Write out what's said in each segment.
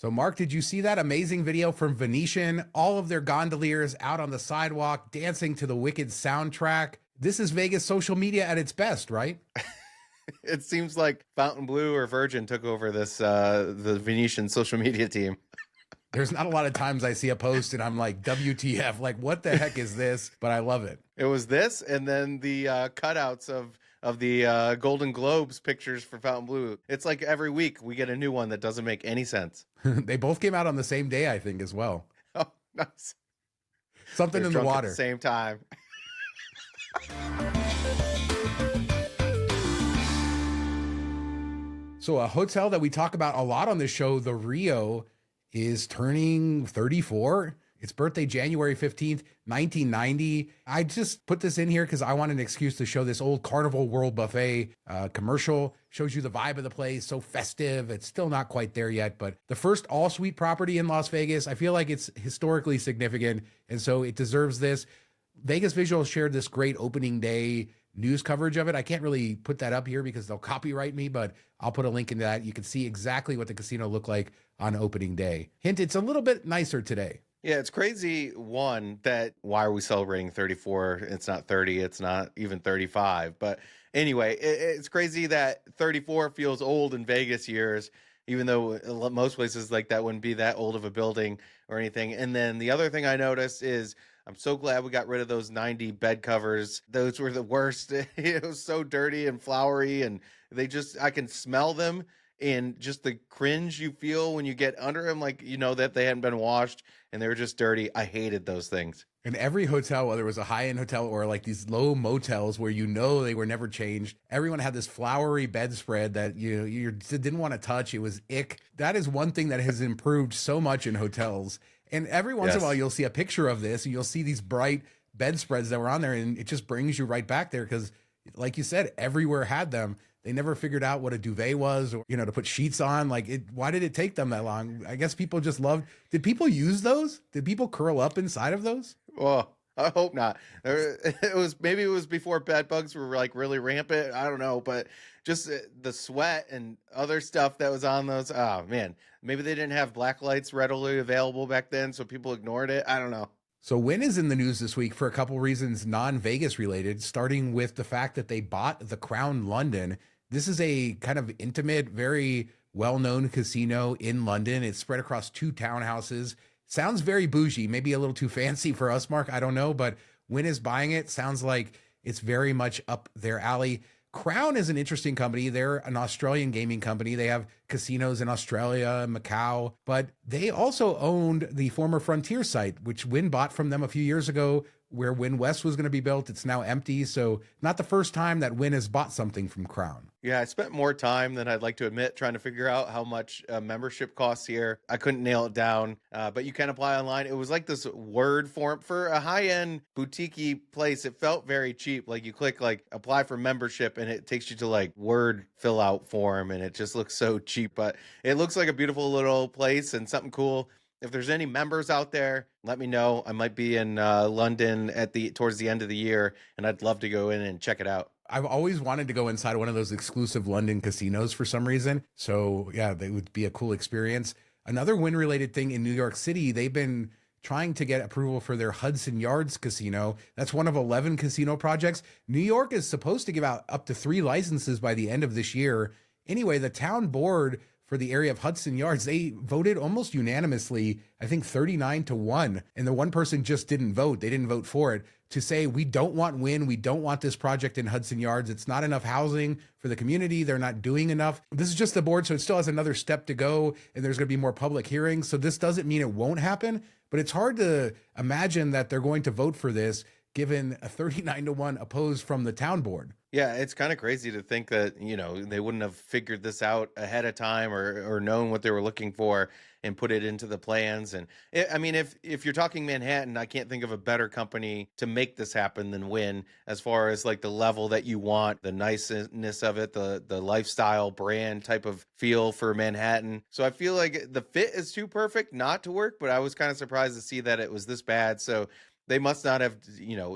So, Mark, did you see that amazing video from Venetian? All of their gondoliers out on the sidewalk dancing to the Wicked soundtrack. This is Vegas social media at its best, right? It seems like Fontainebleau or Virgin took over this the Venetian social media team. There's not a lot of times I see a post and I'm like, WTF, like, what the heck is this? But I love it. It was this, and then the cutouts of the Golden Globes pictures for Fontainebleau. It's like every week we get a new one that doesn't make any sense. They both came out on the same day, I think, as well. Oh, nice. Something in the water. At the same time. So a hotel that we talk about a lot on this show, the Rio, is turning 34. Its birthday, January 15th, 1990. I just put this in here because I want an excuse to show this old Carnival World Buffet commercial. Shows you the vibe of the place, so festive. It's still not quite there yet, but the first all-suite property in Las Vegas, I feel like it's historically significant, and so it deserves this. Vegas Visual shared this great opening day news coverage of it. I can't really put that up here because they'll copyright me, but I'll put a link into that. You can see exactly what the casino looked like on opening day. Hint, it's a little bit nicer today. Yeah, it's crazy, one, that why are we celebrating 34? It's not 30, it's not even 35. But anyway, it's crazy that 34 feels old in Vegas years, even though most places like that wouldn't be that old of a building or anything. And then the other thing I noticed is I'm so glad we got rid of those 90 bed covers. Those were the worst. It was so dirty and flowery, and I can smell them. And just the cringe you feel when you get under them, like, you know, that they hadn't been washed and they were just dirty. I hated those things. And every hotel, whether it was a high-end hotel or like these low motels where you know they were never changed, everyone had this flowery bedspread that you didn't want to touch. It was ick. That is one thing that has improved so much in hotels. And every once in a while, you'll see a picture of this and you'll see these bright bedspreads that were on there, and it just brings you right back there because, like you said, everywhere had them. They never figured out what a duvet was, or, to put sheets on. Why did it take them that long? I guess people just loved. Did people use those? Did people curl up inside of those? Well, I hope not. Maybe it was before bed bugs were like really rampant. I don't know, but just the sweat and other stuff that was on those. Oh man, maybe they didn't have black lights readily available back then, so people ignored it. I don't know. So Wynn is in the news this week for a couple reasons, non-Vegas related, starting with the fact that they bought the Crown London. This is a kind of intimate, very well-known casino in London. It's spread across 2 townhouses. Sounds very bougie, maybe a little too fancy for us, Mark. I don't know, but Wynn is buying it. Sounds like it's very much up their alley. Crown is an interesting company. They're an Australian gaming company. They have casinos in Australia, Macau, but they also owned the former Frontier site, which Wynn bought from them a few years ago, where Wynn West was going to be built. It's now empty. So not the first time that Wynn has bought something from Crown. Yeah, I spent more time than I'd like to admit trying to figure out how much membership costs here. I couldn't nail it down, but you can apply online. It was like this word form for a high-end boutique-y place. It felt very cheap. Like you click like apply for membership and it takes you to like Word fill out form, and it just looks so cheap, but it looks like a beautiful little place and something cool. If there's any members out there, let me know. I might be in London towards the end of the year, and I'd love to go in and check it out. I've always wanted to go inside one of those exclusive London casinos for some reason. So yeah, they would be a cool experience. Another Wynn-related thing in New York City, they've been trying to get approval for their Hudson Yards casino. That's one of 11 casino projects. New York is supposed to give out up to 3 licenses by the end of this year. Anyway, the town board for the area of Hudson Yards, they voted almost unanimously, I think 39-1. And the one person just didn't vote. They didn't vote for it, to say, we don't want Wynn. We don't want this project in Hudson Yards. It's not enough housing for the community. They're not doing enough. This is just the board, so it still has another step to go, and there's going to be more public hearings. So this doesn't mean it won't happen, but it's hard to imagine that they're going to vote for this given a 39-1 opposed from the town board. Yeah, it's kind of crazy to think that, they wouldn't have figured this out ahead of time or known what they were looking for and put it into the plans. And if you're talking Manhattan, I can't think of a better company to make this happen than Wynn, as far as like the level that you want, the niceness of it, the lifestyle brand type of feel for Manhattan. So I feel like the fit is too perfect not to work, but I was kind of surprised to see that it was this bad. So they must not have,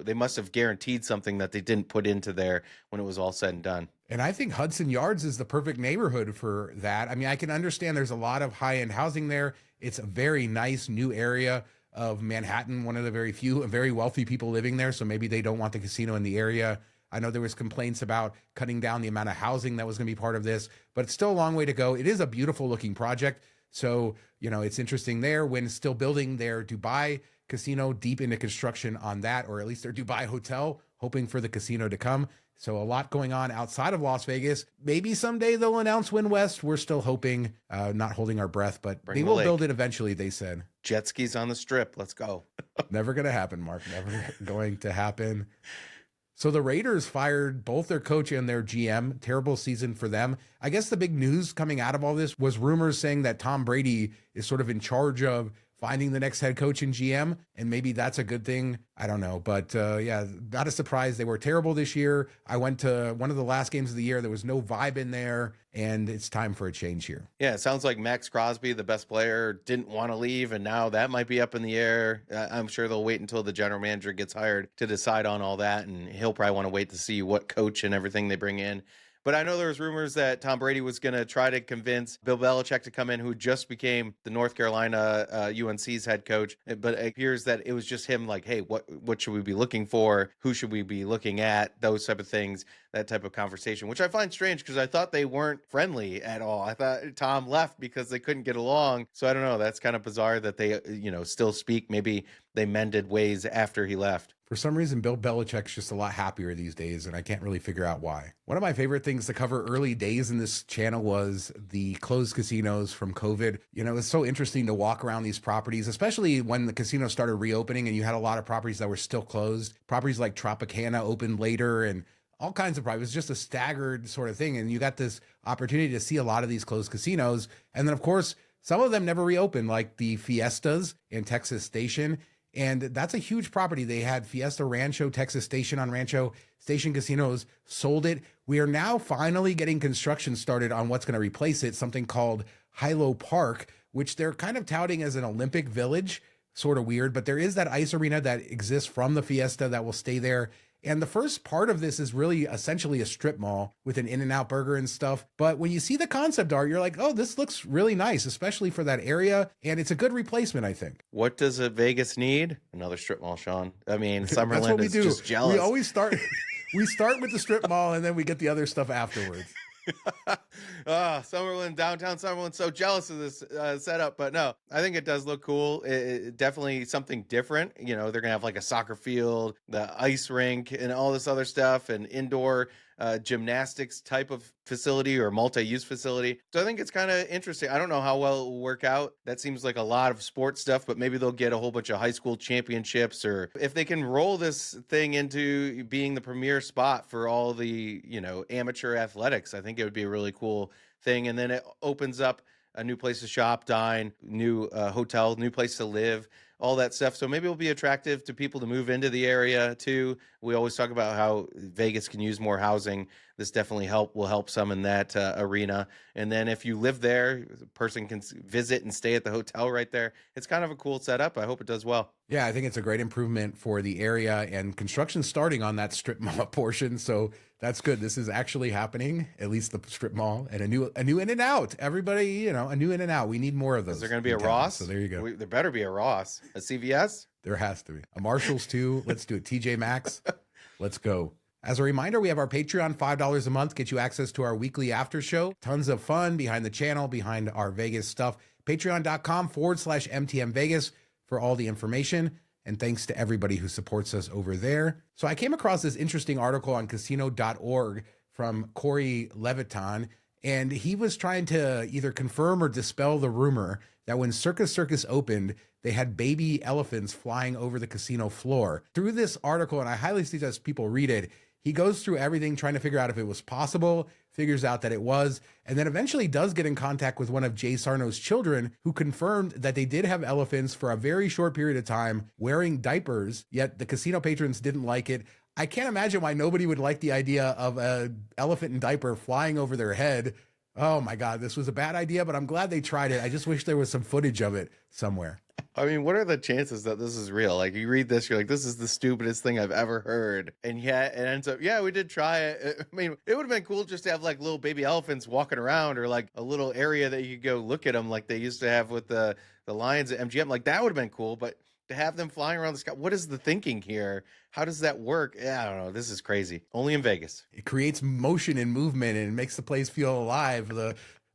they must have guaranteed something that they didn't put into there when it was all said and done. And I think Hudson Yards is the perfect neighborhood for that. I mean, I can understand there's a lot of high-end housing there. It's a very nice new area of Manhattan, one of the very few very wealthy people living there. So maybe they don't want the casino in the area. I know there was complaints about cutting down the amount of housing that was going to be part of this, but it's still a long way to go. It is a beautiful looking project. So, it's interesting there. Wynn's still building their Dubai casino, deep into construction on that, or at least their Dubai hotel, hoping for the casino to come. So a lot going on outside of Las Vegas. Maybe someday they'll announce Wynn West. We're still hoping, not holding our breath, but they will build it eventually, they said. Jet skis on the strip. Let's go. Never going to happen, Mark. Never going to happen. So the Raiders fired both their coach and their GM. Terrible season for them. I guess the big news coming out of all this was rumors saying that Tom Brady is sort of in charge of finding the next head coach and GM, and maybe that's a good thing. I don't know, but yeah, not a surprise. They were terrible this year. I went to one of the last games of the year. There was no vibe in there, and it's time for a change here. Yeah, it sounds like Max Crosby, the best player, didn't want to leave, and now that might be up in the air. I'm sure they'll wait until the general manager gets hired to decide on all that, and he'll probably want to wait to see what coach and everything they bring in. But I know there was rumors that Tom Brady was going to try to convince Bill Belichick to come in, who just became the North Carolina UNC's head coach. But it appears that it was just him like, hey, what should we be looking for? Who should we be looking at? Those type of things, that type of conversation, which I find strange because I thought they weren't friendly at all. I thought Tom left because they couldn't get along. So I don't know. That's kind of bizarre that they, still speak. Maybe they mended ways after he left. For some reason, Bill Belichick's just a lot happier these days, and I can't really figure out why. One of my favorite things to cover early days in this channel was the closed casinos from COVID. It's so interesting to walk around these properties, especially when the casino started reopening and you had a lot of properties that were still closed. Properties like Tropicana opened later and all kinds of properties. It was just a staggered sort of thing, and you got this opportunity to see a lot of these closed casinos. And then, of course, some of them never reopened, like the Fiestas in Texas Station. And that's a huge property. They had Fiesta Rancho, Texas Station on Rancho Station Casinos, sold it. We are now finally getting construction started on what's going to replace it, something called Hylo Park, which they're kind of touting as an Olympic village. Sort of weird, but there is that ice arena that exists from the Fiesta that will stay there. And the first part of this is really essentially a strip mall with an In-N-Out burger and stuff. But when you see the concept art, you're like, oh, this looks really nice, especially for that area. And it's a good replacement, I think. What does a Vegas need? Another strip mall, Sean. I mean, Summerlin is just jealous. We always start with the strip mall and then we get the other stuff afterwards. Summerlin, downtown Summerlin, so jealous of this setup, but no, I think it does look cool. It definitely something different. They're gonna have like a soccer field, the ice rink, and all this other stuff, and indoor gymnastics type of facility or multi-use facility. So I think it's kind of interesting. I don't know how well it will work out. That seems like a lot of sports stuff, but maybe they'll get a whole bunch of high school championships, or if they can roll this thing into being the premier spot for all the, amateur athletics, I think it would be a really cool thing. And then it opens up a new place to shop, dine, new hotel, new place to live, all that stuff. So maybe it'll be attractive to people to move into the area too. We always talk about how Vegas can use more housing. This definitely will help some in that arena. And then if you live there, a person can visit and stay at the hotel right there. It's kind of a cool setup. I hope it does well. Yeah, I think it's a great improvement for the area, and construction starting on that strip mall portion. So that's good. This is actually happening, at least the strip mall, and a new In-N-Out. Everybody, a new In-N-Out. We need more of those. Is there going to be a Ross? So there you go. There better be a Ross. A CVS? There has to be. A Marshall's too. Let's do it. TJ Maxx. Let's go. As a reminder, we have our Patreon, $5 a month, get you access to our weekly after show. Tons of fun behind the channel, behind our Vegas stuff. Patreon.com/MTM Vegas for all the information. And thanks to everybody who supports us over there. So I came across this interesting article on casino.org from Corey Leviton, and he was trying to either confirm or dispel the rumor that when Circus Circus opened, they had baby elephants flying over the casino floor. Through this article, and I highly suggest people read it, he goes through everything trying to figure out if it was possible, figures out that it was, and then eventually does get in contact with one of Jay Sarno's children, who confirmed that they did have elephants for a very short period of time wearing diapers, yet the casino patrons didn't like it. I can't imagine why nobody would like the idea of an elephant in diaper flying over their head. Oh my God, this was a bad idea, but I'm glad they tried it. I just wish there was some footage of it somewhere. I mean, what are the chances that this is real? Like, you read this, you're like, this is the stupidest thing I've ever heard. And yet it ends up, yeah, we did try it. I mean, it would have been cool just to have like little baby elephants walking around, or like a little area that you could go look at them like they used to have with the lions at MGM. Like, that would have been cool. But to have them flying around the sky, what is the thinking here? How does that work? Yeah, I don't know. This is crazy. Only in Vegas. It creates motion and movement and makes the place feel alive.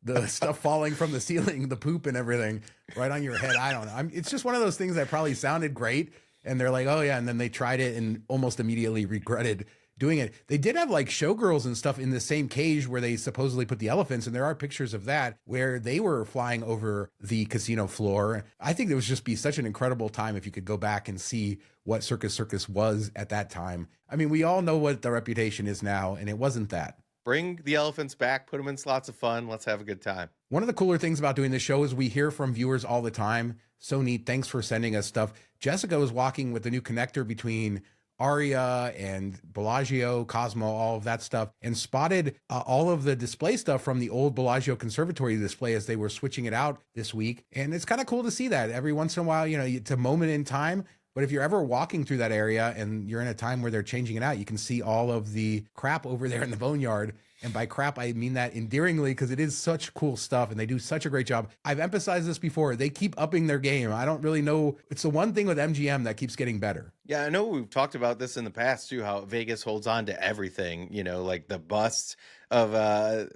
The stuff falling from the ceiling, the poop and everything right on your head. I don't know. It's just one of those things that probably sounded great. And they're like, oh yeah. And then they tried it and almost immediately regretted doing it. They did have like showgirls and stuff in the same cage where they supposedly put the elephants. And there are pictures of that where they were flying over the casino floor. I think it would just be such an incredible time if you could go back and see what Circus Circus was at that time. I mean, we all know what the reputation is now, and it wasn't that. Bring the elephants back, put them in slots of fun. Let's have a good time. One of the cooler things about doing this show is we hear from viewers all the time. So neat. Thanks for sending us stuff. Jessica was walking with the new connector between Aria and Bellagio, Cosmo, all of that stuff, and spotted all of the display stuff from the old Bellagio Conservatory display as they were switching it out this week. And it's kind of cool to see that every once in a while. You know, it's a moment in time. But if you're ever walking through that area and you're in a time where they're changing it out, you can see all of the crap over there in the boneyard. And by crap, I mean that endearingly, because it is such cool stuff and they do such a great job. I've emphasized this before. They keep upping their game. I don't really know. It's the one thing with MGM that keeps getting better. Yeah, I know we've talked about this in the past too, how Vegas holds on to everything, you know, like the busts of the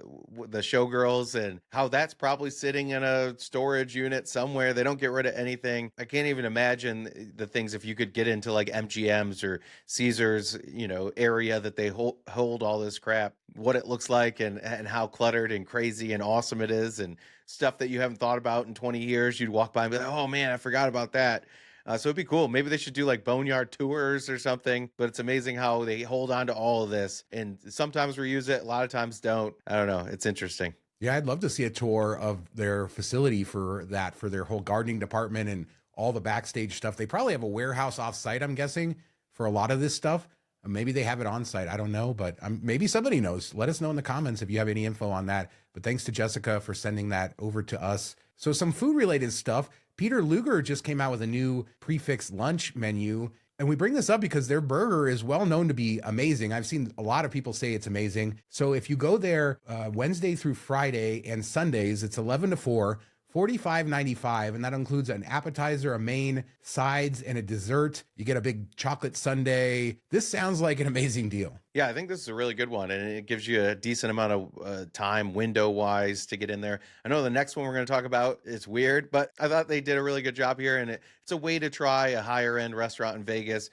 showgirls, and how that's probably sitting in a storage unit somewhere. They don't get rid of anything. I can't even imagine the things if you could get into like MGM's or Caesar's, you know, area that they hold all this crap, what it looks like, and how cluttered and crazy and awesome it is, and stuff that you haven't thought about in 20 years. You'd walk by and be like, oh man, I forgot about that. So it'd be cool. Maybe they should do like boneyard tours or something, but it's amazing how they hold on to all of this and sometimes reuse it. A lot of times don't. I don't know. It's interesting. Yeah, I'd love to see a tour of their facility for that, for their whole gardening department and all the backstage stuff. They probably have a warehouse off-site, I'm guessing, for a lot of this stuff. Maybe they have it on site. I don't know, but maybe somebody knows. Let us know in the comments if you have any info on that. But thanks to Jessica for sending that over to us. So some food-related stuff. Peter Luger just came out with a new prix lunch menu. And we bring this up because their burger is well known to be amazing. I've seen a lot of people say it's amazing. So if you go there Wednesday through Friday and Sundays, it's 11 to 4, $45.95, and that includes an appetizer, a main, sides, and a dessert. You get a big chocolate sundae. This sounds like an amazing deal. Yeah, I think this is a really good one, and it gives you a decent amount of time window-wise to get in there. I know the next one we're going to talk about is weird, but I thought they did a really good job here, and it's a way to try a higher-end restaurant in Vegas.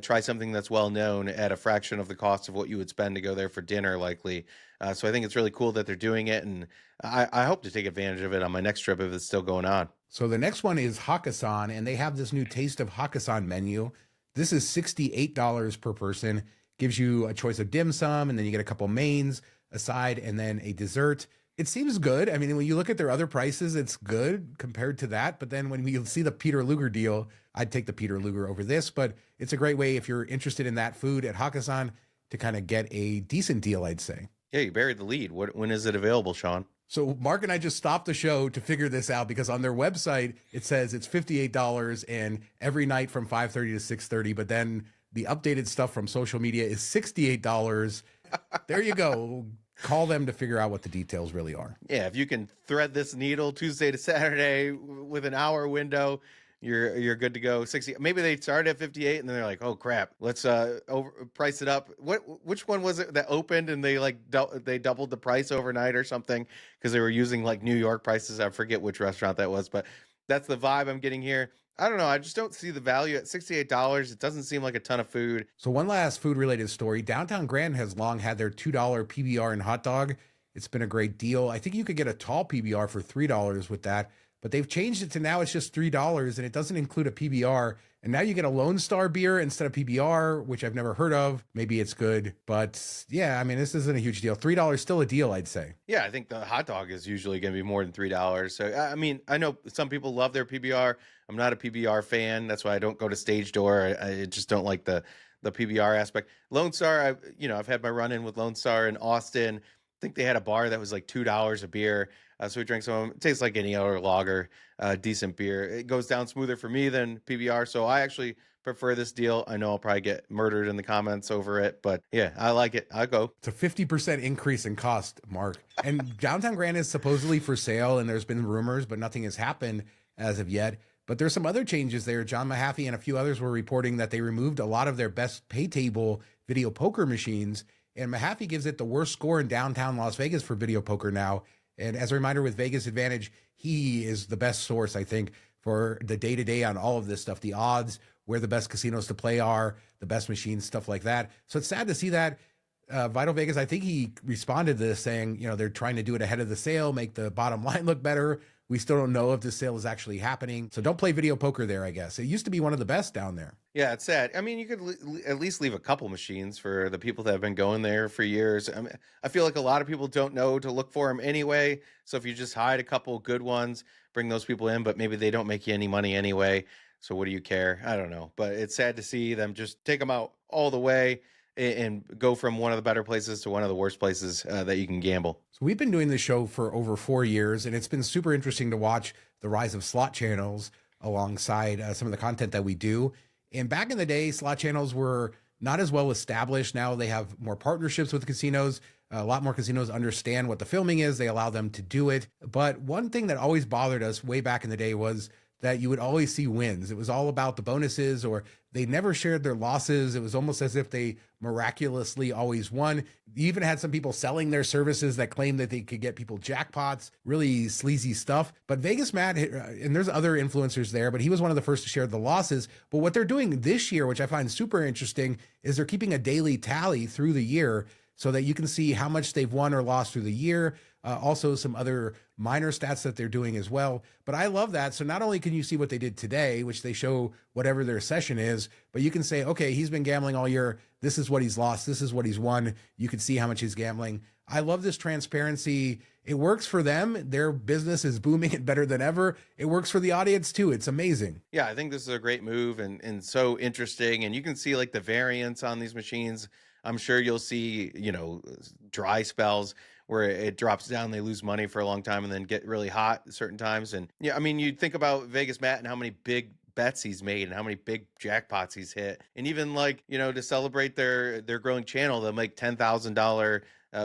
Try something that's well known at a fraction of the cost of what you would spend to go there for dinner, likely. So I think it's really cool that they're doing it, and I hope to take advantage of it on my next trip if it's still going on. So the next one is Hakassan, and they have this new Taste of Hakassan menu. This is $68 per person. Gives you a choice of dim sum, and then you get a couple mains, a side, and then a dessert. It seems good. I mean, when you look at their other prices, it's good compared to that. But then when you see the Peter Luger deal, I'd take the Peter Luger over this. But it's a great way if you're interested in that food at Hakassan to kind of get a decent deal, I'd say. Yeah, you buried the lead. When is it available, Sean? So Mark and I just stopped the show to figure this out because on their website, it says it's $58 and every night from 5:30 to 6:30. But then the updated stuff from social media is $68. There you go. Call them to figure out what the details really are. Yeah, if you can thread this needle Tuesday to Saturday with an hour window, you're good to go. 60. Maybe they started at 58 and then they're like, oh crap, let's price it up. Which one was it that opened and they they doubled the price overnight or something because they were using like New York prices? I forget which restaurant that was, but that's the vibe I'm getting here. I don't know. I just don't see the value at $68. It doesn't seem like a ton of food. So one last food-related story. Downtown Grand has long had their $2 PBR and hot dog. It's been a great deal. I think you could get a tall PBR for $3 with that, but they've changed it to now it's just $3 and it doesn't include a PBR. And now you get a Lone Star beer instead of PBR, which I've never heard of. Maybe it's good, but yeah, I mean, this isn't a huge deal. $3 still a deal, I'd say. Yeah, I think the hot dog is usually going to be more than $3. So, I mean, I know some people love their PBR. I'm not a PBR fan. That's why I don't go to Stage Door. I just don't like the PBR aspect. Lone Star, I've had my run-in with Lone Star in Austin. I think they had a bar that was like $2 a beer. So we drank some of them. It tastes like any other lager, decent beer. It goes down smoother for me than PBR. So I actually prefer this deal. I know I'll probably get murdered in the comments over it, but yeah, I like it. I go. It's a 50% increase in cost, Mark. And Downtown Grand is supposedly for sale, and there's been rumors, but nothing has happened as of yet. But there's some other changes there. John Mahaffey and a few others were reporting that they removed a lot of their best pay table video poker machines. And Mahaffey gives it the worst score in downtown Las Vegas for video poker now. And as a reminder, with Vegas Advantage, he is the best source, I think, for the day-to-day on all of this stuff, the odds, where the best casinos to play are, the best machines, stuff like that. So it's sad to see that. Vital Vegas, I think he responded to this saying, they're trying to do it ahead of the sale, make the bottom line look better. We still don't know if the sale is actually happening. So don't play video poker there, I guess. It used to be one of the best down there. Yeah, it's sad. I mean, you could at least leave a couple machines for the people that have been going there for years. I feel like a lot of people don't know to look for them anyway. So if you just hide a couple good ones, bring those people in, but maybe they don't make you any money anyway. So what do you care? I don't know. But it's sad to see them just take them out all the way and go from one of the better places to one of the worst places that you can gamble. So we've been doing this show for over 4 years, and it's been super interesting to watch the rise of slot channels alongside some of the content that we do. And back in the day, slot channels were not as well established. Now they have more partnerships with casinos. A lot more casinos understand what the filming is. They allow them to do it. But one thing that always bothered us way back in the day was that you would always see wins. It was all about the bonuses, or they never shared their losses. It was almost as if they miraculously always won. You even had some people selling their services that claimed that they could get people jackpots, really sleazy stuff. But Vegas Matt, and there's other influencers there, but he was one of the first to share the losses. But what they're doing this year, which I find super interesting, is they're keeping a daily tally through the year so that you can see how much they've won or lost through the year. Also some other minor stats that they're doing as well. But I love that. So not only can you see what they did today, which they show whatever their session is, but you can say, okay, he's been gambling all year. This is what he's lost. This is what he's won. You can see how much he's gambling. I love this transparency. It works for them. Their business is booming and better than ever. It works for the audience too. It's amazing. Yeah, I think this is a great move and so interesting. And you can see like the variance on these machines. I'm sure you'll see, dry spells where it drops down, they lose money for a long time and then get really hot at certain times. And yeah, I mean, you think about Vegas Matt and how many big bets he's made and how many big jackpots he's hit. And even like, to celebrate their growing channel, they'll make $10,000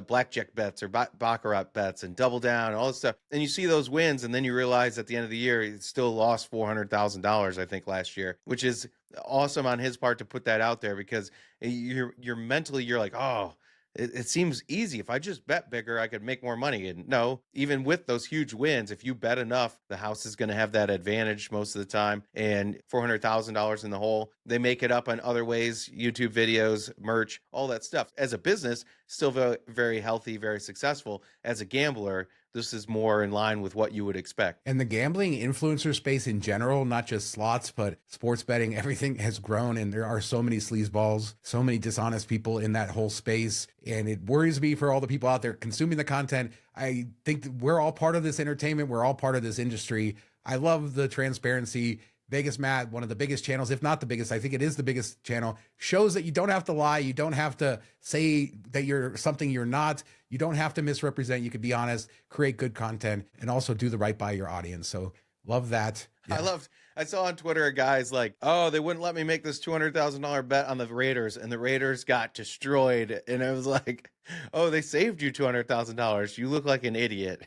blackjack bets or baccarat bets and double down and all this stuff. And you see those wins, and then you realize at the end of the year, he still lost $400,000, I think, last year, which is awesome on his part to put that out there, because you're mentally, you're like, oh, it seems easy. If I just bet bigger, I could make more money. And no, even with those huge wins, if you bet enough, the house is going to have that advantage most of the time. And $400,000 in the hole, they make it up on other ways, YouTube videos, merch, all that stuff. As a business, still very, very healthy, very successful. As a gambler, this is more in line with what you would expect. And the gambling influencer space in general, not just slots, but sports betting, everything has grown. And there are so many sleazeballs, so many dishonest people in that whole space. And it worries me for all the people out there consuming the content. I think that we're all part of this entertainment. We're all part of this industry. I love the transparency. Vegas Matt, one of the biggest channels, if not the biggest, I think it is the biggest channel, shows that you don't have to lie. You don't have to say that you're something you're not. You don't have to misrepresent. You can be honest, create good content, and also do the right by your audience. So love that. Yeah. I saw on Twitter a guy's like, oh, they wouldn't let me make this $200,000 bet on the Raiders, and the Raiders got destroyed. And it was like, oh, they saved you $200,000. You look like an idiot.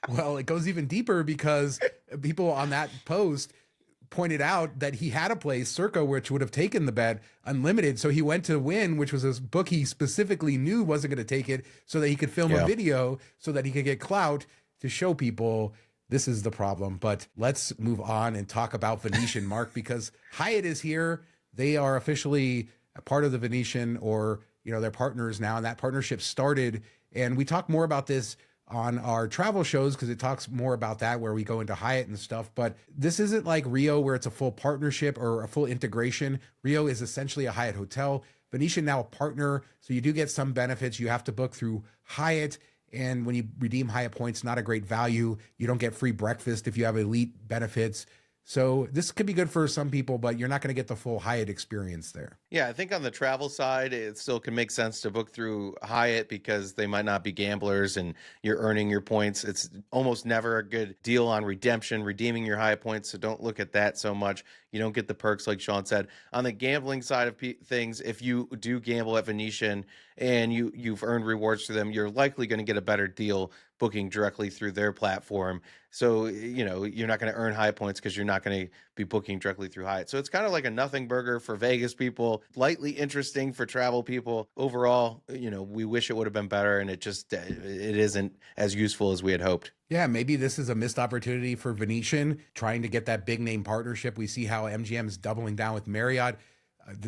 Well, it goes even deeper because people on that post pointed out that he had a place, Circa, which would have taken the bet unlimited. So he went to Wynn, which was a book he specifically knew wasn't going to take it, so that he could film a video so that he could get clout to show people this is the problem. But let's move on and talk about Venetian, Mark, because Hyatt is here. They are officially a part of the Venetian, or, they're partners now. And that partnership started. And we talk more about this on our travel shows, because it talks more about that, where we go into Hyatt and stuff. But this isn't like Rio, where it's a full partnership or a full integration. Rio is essentially a Hyatt hotel. Venetian now a partner, so you do get some benefits. You have to book through Hyatt, and when you redeem Hyatt points, not a great value. You don't get free breakfast if you have elite benefits. So this could be good for some people, but you're not going to get the full Hyatt experience there. Yeah, I think on the travel side, it still can make sense to book through Hyatt because they might not be gamblers and you're earning your points. It's almost never a good deal on redemption, redeeming your Hyatt points. So don't look at that so much. You don't get the perks, like Sean said. On the gambling side of things, if you do gamble at Venetian and you've earned rewards through them, you're likely going to get a better deal booking directly through their platform. So, you're not going to earn Hyatt points because you're not going to be booking directly through Hyatt. So it's kind of like a nothing burger for Vegas people, lightly interesting for travel people. Overall, we wish it would have been better, and it isn't as useful as we had hoped. Yeah, maybe this is a missed opportunity for Venetian trying to get that big name partnership. We see how MGM is doubling down with Marriott,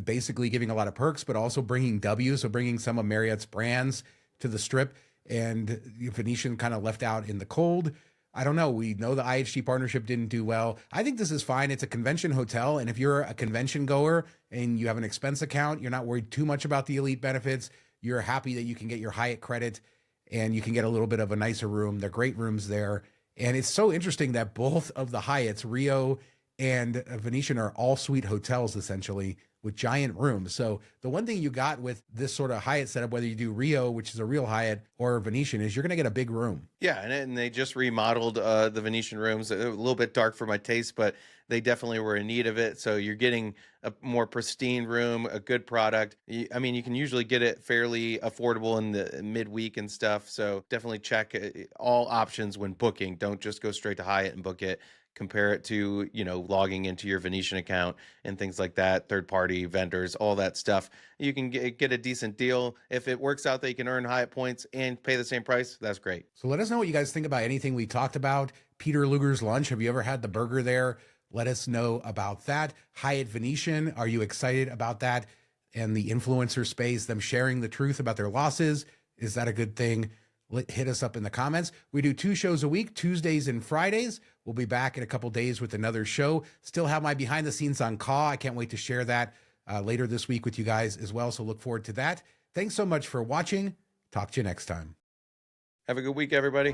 basically giving a lot of perks, but also bringing W, so bringing some of Marriott's brands to the Strip, and Venetian kind of left out in the cold. I don't know. We know the IHG partnership didn't do well. I think this is fine. It's a convention hotel. And if you're a convention goer and you have an expense account, you're not worried too much about the elite benefits. You're happy that you can get your Hyatt credit and you can get a little bit of a nicer room. They're great rooms there. And it's so interesting that both of the Hyatts, Rio and Venetian, are all suite hotels essentially with giant rooms. So the one thing you got with this sort of Hyatt setup, whether you do Rio, which is a real Hyatt, or Venetian, is you're going to get a big room. Yeah, and they just remodeled the Venetian rooms. A little bit dark for my taste, but they definitely were in need of it. So you're getting a more pristine room, a good product. I mean, you can usually get it fairly affordable in the midweek and stuff. So definitely check all options when booking. Don't just go straight to Hyatt and book it. Compare it to, logging into your Venetian account and things like that, third-party vendors, all that stuff. You can get a decent deal. If it works out that you can earn Hyatt points and pay the same price, that's great. So let us know what you guys think about anything we talked about. Peter Luger's lunch, have you ever had the burger there? Let us know about that. Hyatt Venetian, are you excited about that? And the influencer space, them sharing the truth about their losses, is that a good thing? Hit us up in the comments. We do 2 shows a week, Tuesdays and Fridays. We'll be back in a couple days with another show. Still have my behind the scenes on Caw. I can't wait to share that later this week with you guys as well. So look forward to that. Thanks so much for watching. Talk to you next time. Have a good week, everybody.